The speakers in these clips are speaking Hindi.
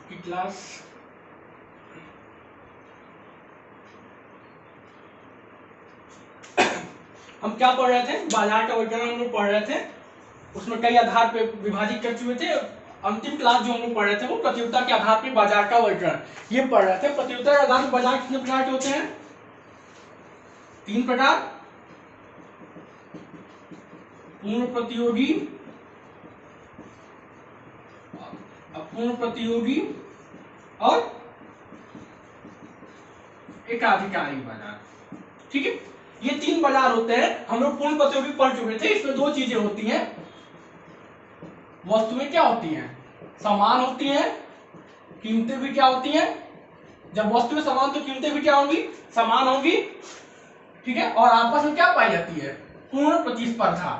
की क्लास हम क्या पढ़ रहे थे, बाजार का वर्गीकरण हम लोग पढ़ रहे थे, उसमें कई आधार पे विभाजित कर चुके थे। अंतिम क्लास जो हम लोग पढ़ रहे थे वो प्रतियोगिता के आधार पे बाजार का वर्गीकरण ये पढ़ रहे थे। प्रतियोगिता के आधार पर बाजार कितने प्रकार के होते हैं? 3 प्रकार, पूर्ण प्रतियोगी, अपूर्ण प्रतियोगी और एकाधिकारी बाजार। ठीक है, ये 3 बाजार होते हैं। हम लोग पूर्ण प्रतियोगी पढ़ चुके थे। इसमें 2 चीजें होती हैं, वस्तुएं क्या होती हैं? समान होती हैं, कीमतें भी क्या होती हैं? जब वस्तुएं समान तो कीमतें भी क्या होंगी? समान होंगी। ठीक है, और आपस में क्या पाई जाती है? पूर्ण प्रतिस्पर्धा।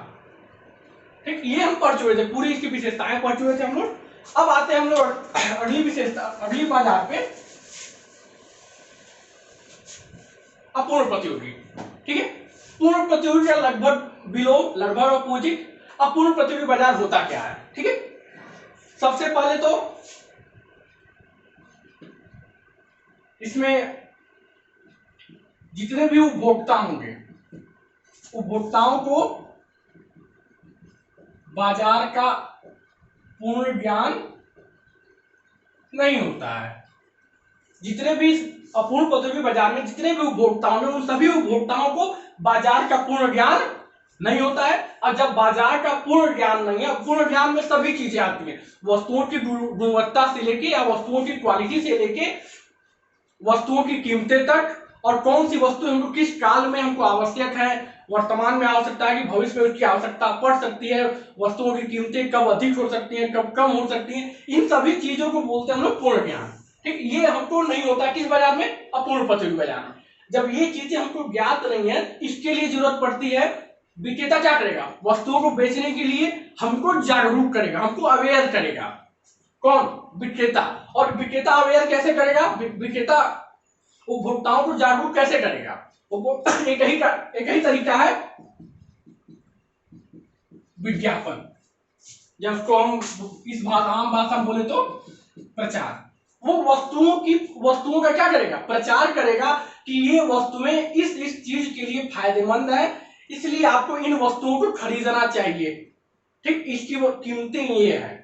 ठीक, ये हम पढ़ चुके थे, पूरी इसकी विशेषताएं पढ़ चुके थे हम लोग। अब आते हैं हम लोग अगली विशेषता, अगली बाजार पे, अपूर्ण प्रतियोगी। ठीक है, पूर्ण प्रतियोगी का लगभग बिलो, लगभग अपोजिट। अपूर्ण प्रतियोगी बाजार होता क्या है? ठीक है, सबसे पहले तो इसमें जितने भी उपभोक्ता होंगे, उपभोक्ताओं को बाजार का पूर्ण ज्ञान नहीं होता है। जितने भी अपूर्ण प्रतियोगी बाजार में जितने भी उपभोक्ता होंगे उन सभी उपभोक्ताओं को बाजार का पूर्ण ज्ञान नहीं होता है। और जब बाजार का पूर्ण ज्ञान नहीं है, पूर्ण ज्ञान में सभी चीजें आती हैं, वस्तुओं की गुणवत्ता से लेके या वस्तुओं की क्वालिटी से लेके वस्तुओं की कीमतें तक, और कौन सी वस्तु हमको किस काल में हमको आवश्यक है, वर्तमान में आवश्यकता है कि भविष्य में उसकी आवश्यकता पड़ सकती है, वस्तुओं की कीमतें कब अधिक हो सकती हैं, कब कम हो सकती हैं, इन सभी चीजों को बोलते हैं हम लोग पूर्ण ज्ञान। ठीक, ये हमको नहीं होता किस बाजार में? अपूर्ण प्रतियोगी बाजार में। जब ये चीजें हमको ज्ञात नहीं है, इसके लिए जरूरत पड़ती है, विक्रेता क्या करेगा? वस्तुओं को बेचने के लिए हमको जागरूक करेगा, हमको अवेयर करेगा। कौन? विक्रेता। और विक्रेता अवेयर कैसे करेगा? विक्रेता उपभोक्ताओं को जागरूक कैसे करेगा? एक ही तरीका है, विज्ञापन, या उसको हम इस आम भाषा में बोले तो प्रचार। वो वस्तुओं का क्या करेगा? प्रचार करेगा कि ये वस्तुएं इस चीज के लिए फायदेमंद है, इसलिए आपको इन वस्तुओं को खरीदना चाहिए। ठीक, इसकी वो कीमतें ये है।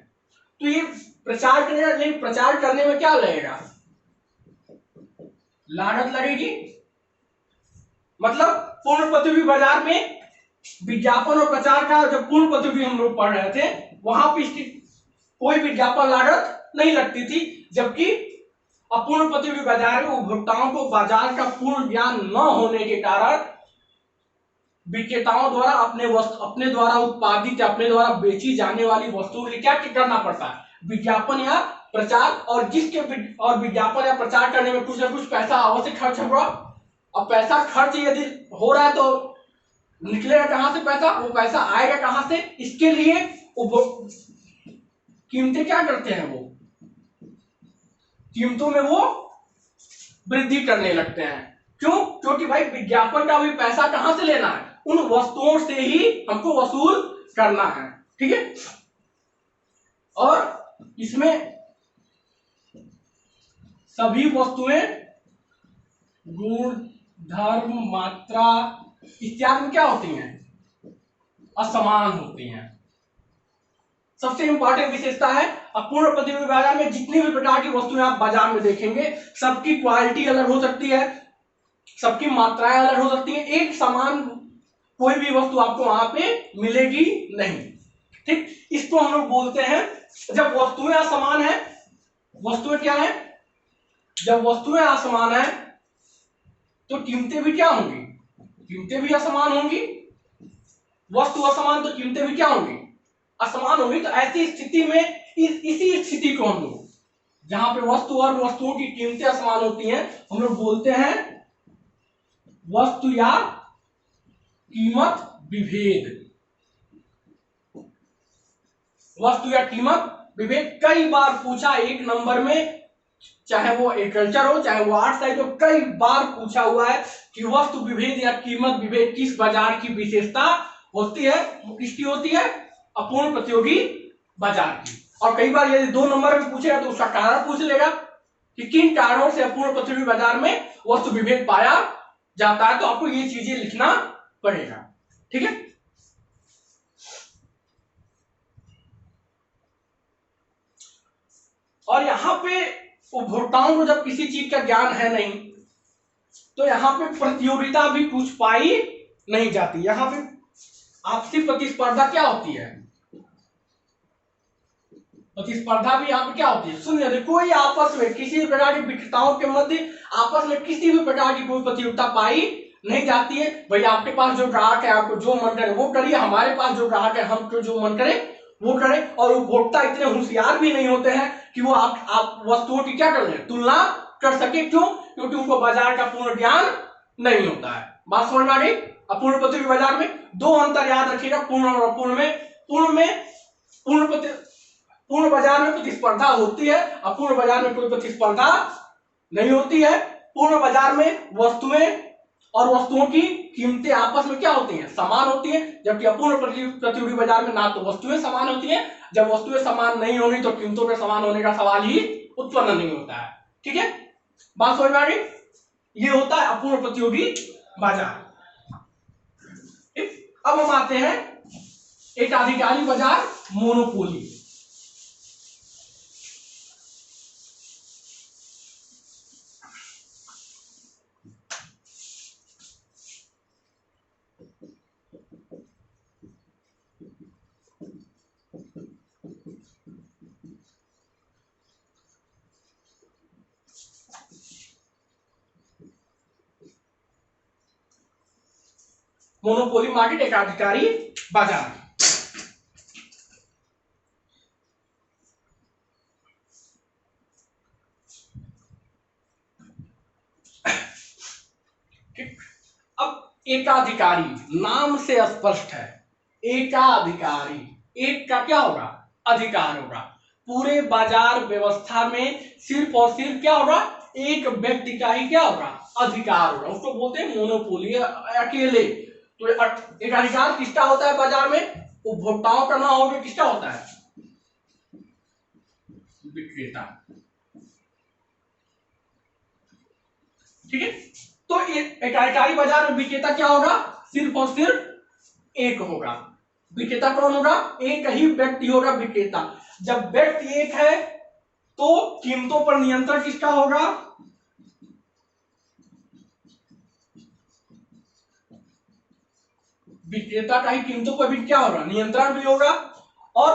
तो ये प्रचार करेगा, लेकिन प्रचार करने में क्या लगेगा? लागत लगेगी। मतलब पूर्ण प्रतियोगी बाजार में विज्ञापन और प्रचार का, जब पूर्ण प्रतियोगी हम लोग पढ़ रहे थे वहां पे इसकी कोई विज्ञापन लागत नहीं लगती थी, जबकि अपूर्ण प्रतियोगी बाजार में उपभोक्ताओं को बाजार का पूर्ण ज्ञान न होने के कारण विक्रेताओं द्वारा अपने द्वारा उत्पादित, अपने द्वारा बेची जाने वाली वस्तुओं के लिए क्या करना पड़ता है? विज्ञापन या प्रचार। और विज्ञापन या प्रचार करने में कुछ ना कुछ पैसा अवश्य खर्च होगा। अब पैसा खर्च यदि हो रहा है तो निकलेगा कहां से पैसा? वो पैसा आएगा कहां से? इसके लिए कीमतें क्या करते हैं? वो कीमतों में वो वृद्धि करने लगते हैं। क्यों? क्योंकि भाई विज्ञापन का भी पैसा कहां से लेना है? उन वस्तुओं से ही हमको वसूल करना है। ठीक है, और इसमें सभी वस्तुएं गुण, धर्म, मात्रा इत्यादि में क्या होती हैं? असमान होती हैं। सबसे इंपॉर्टेंट विशेषता है अपूर्ण प्रतियोगी बाजार में जितनी भी प्रकार की वस्तुएं आप बाजार में देखेंगे, सबकी क्वालिटी अलग हो सकती है, सबकी मात्राएं अलग हो सकती हैं, एक समान कोई भी वस्तु आपको वहां पे मिलेगी नहीं। ठीक, इसको हम लोग बोलते हैं, जब वस्तुएं असमान है, वस्तुएं क्या है? जब वस्तुएं असमान है तो कीमतें भी क्या होंगी? कीमतें भी असमान होंगी। वस्तु असमान तो कीमतें भी क्या होंगी? असमान होंगी। तो ऐसी स्थिति में इसी स्थिति को हम लोग, जहां पे वस्तु और वस्तुओं की कीमतें असमान होती हैं, हम लोग बोलते हैं वस्तु या कीमत विभेद। वस्तु या कीमत विभेद कई बार पूछा एक नंबर में, चाहे वो एग्रीकल्चर हो चाहे वो आर्ट्स साइड हो, कई बार पूछा हुआ है कि वस्तु विभेद या कीमत विभेद किस बाजार की विशेषता होती है? किसकी होती है? अपूर्ण प्रतियोगी बाजार की। और कई बार यदि 2 नंबर में पूछेगा तो उसका कारण पूछ लेगा कि किन कारणों से अपूर्ण प्रतियोगी बाजार में वस्तु विभेद पाया जाता है, तो आपको ये चीजें लिखना पड़ेगा। ठीक है, और यहां पे उपभोक्ताओं को जब किसी चीज का ज्ञान है नहीं तो यहां पे प्रतियोगिता भी कुछ पाई नहीं जाती। यहां पे आपसी प्रतिस्पर्धा क्या होती है, प्रतिस्पर्धा भी यहाँ पे क्या होती है, सुनिए, कोई आपस में किसी भी प्रकार के विक्रेताओं के मध्य आपस में किसी भी प्रकार की कोई प्रतियोगिता पाई नहीं जाती है। भैया आपके पास जो ग्राहक है आपको जो मन करे वो करिए, हमारे पास जो ग्राहक है हमको जो मन करे वो करे। और उपभोक्ता इतने होशियार भी नहीं होते हैं कि वो आप वस्तुओं की क्या कर लें, तुलना कर सके। क्यों? क्योंकि उनको बाजार का पूर्ण ज्ञान नहीं होता है। बात समझ में आ गई? अपूर्ण प्रतियोगी बाजार में 2 अंतर याद रखिएगा, पूर्ण और अपूर्ण में। पूर्ण बाजार में प्रतिस्पर्धा होती है, अपूर्ण बाजार में कोई प्रतिस्पर्धा नहीं होती है। पूर्ण बाजार में वस्तुएं और वस्तुओं की कीमतें आपस में क्या होती हैं, समान होती हैं, जबकि अपूर्ण प्रतियोगी बाजार में ना तो वस्तुएं समान होती हैं, जब वस्तुएं समान नहीं होंगी तो कीमतों में समान होने का सवाल ही उत्पन्न नहीं होता है। ठीक है, बात समझ में आ गई? ये होता है अपूर्ण प्रतियोगी बाजार। अब हम आते हैं एक आधिकारिक बाजार, मोनोपोली। मोनोपोली मार्केट एक आधिकारी बाजार। अब एकाधिकारी नाम से स्पष्ट है, एकाधिकारी, एक का क्या होगा, अधिकार होगा। पूरे बाजार व्यवस्था में सिर्फ और सिर्फ क्या होगा, एक व्यक्ति का ही क्या होगा, अधिकार होगा। उसको बोलते हैं मोनोपोली, अकेले। तो एक अधिकार किसका होता है बाजार में, उपभोक्ताओं का ना होगा, किसका होता है, विक्रेता। ठीक है, तो एक अधिकारी बाजार में विक्रेता क्या होगा, सिर्फ और सिर्फ एक होगा। विक्रेता कौन होगा, एक ही व्यक्ति होगा विक्रेता। जब व्यक्ति एक है तो कीमतों पर नियंत्रण किसका होगा, विक्रेता का ही कीमतों पर भी क्या होगा, नियंत्रण भी होगा। और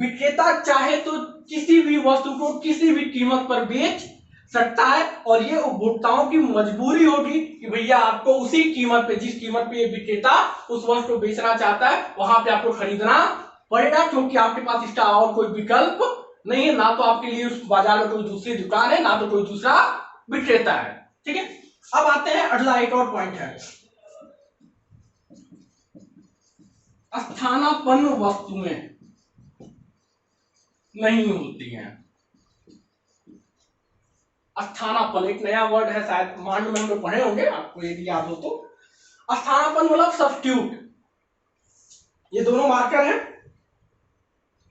विक्रेता चाहे तो किसी भी वस्तु को किसी भी कीमत पर बेच सकता है, और ये उपभोक्ताओं की मजबूरी होगी कि भैया आपको उसी कीमत पे, जिस कीमत पे ये विक्रेता उस वस्तु को बेचना चाहता है वहां पे आपको खरीदना पड़ेगा, क्योंकि आपके पास इसका और कोई विकल्प नहीं है। ना तो आपके लिए उस बाजार में कोई दूसरी दुकान है, ना तो कोई दूसरा विक्रेता है। ठीक है, अब आते हैं अगला एक और पॉइंट है, स्थानापन्न वस्तुएं नहीं होती हैं। स्थानापन्न एक नया वर्ड है, शायद मांड में हम लोग पढ़े होंगे, आपको यदि याद हो तो। स्थानापन्न मतलब सब्स्टिट्यूट। ये दोनों मार्कर हैं,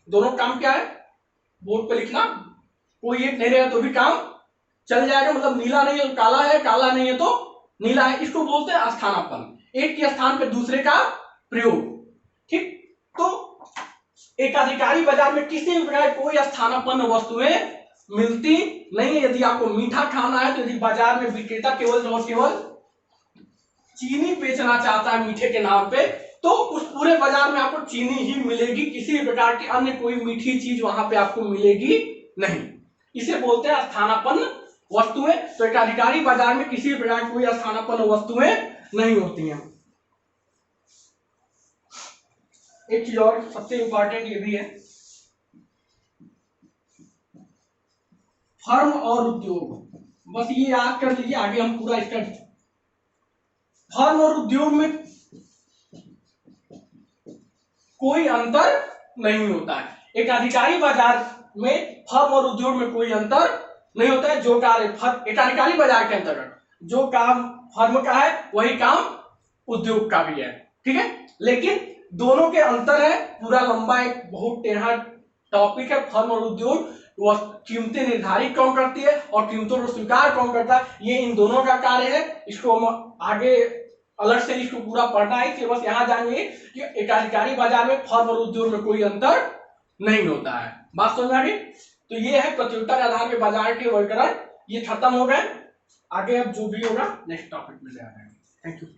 दोनों काम क्या है, बोर्ड पे लिखना। कोई एक नहीं रहेगा तो भी काम चल जाएगा, मतलब नीला नहीं है तो काला है, काला नहीं है तो नीला है, इसको बोलते हैं स्थानापन्न, एक के स्थान पे दूसरे का प्रयोग। ठीक, तो एकाधिकारी बाजार में किसी भी प्रकार कोई स्थानापन्न वस्तुएं मिलती नहीं है। यदि आपको मीठा खाना है तो यदि बाजार में विक्रेता केवल और केवल चीनी बेचना चाहता है मीठे के नाम पे, तो उस पूरे बाजार में आपको चीनी ही मिलेगी, किसी भी प्रकार की अन्य कोई मीठी चीज वहां पे आपको मिलेगी नहीं। इसे बोलते हैं स्थानापन्न वस्तुएं। तो एकाधिकारी बाजार में किसी भी प्रकार की कोई स्थानापन्न वस्तुएं नहीं होती हैं। एक चीज और सबसे इंपॉर्टेंट ये भी है, फर्म और उद्योग, बस ये याद कर लीजिए, आगे हम पूरा इसका। फर्म और उद्योग में कोई अंतर नहीं होता है। एक अधिकारी बाजार में फर्म और उद्योग में कोई अंतर नहीं होता है। जो कार्य एक अधिकारी बाजार के अंतर्गत जो काम फर्म का है वही काम उद्योग का भी है। ठीक है, लेकिन दोनों के अंतर है, पूरा लंबा एक बहुत टेढ़ा टॉपिक है फर्म और उद्योग, वह कीमतें निर्धारित कौन करती है और कीमतों को स्वीकार कौन करता है, ये इन दोनों का कार्य है। इसको हम आगे अलग से इसको पूरा पढ़ना है, इसलिए बस यहाँ जानिए कि एकाधिकारी बाजार में फर्म और उद्योग में कोई अंतर नहीं होता है। बात समझ आ गई? तो ये है प्रतियोगिता के आधार पर बाजार के वर्गीकरण, ये खत्म हो गए। आगे अब जो भी होगा नेक्स्ट टॉपिक में जाएंगे। Thank you.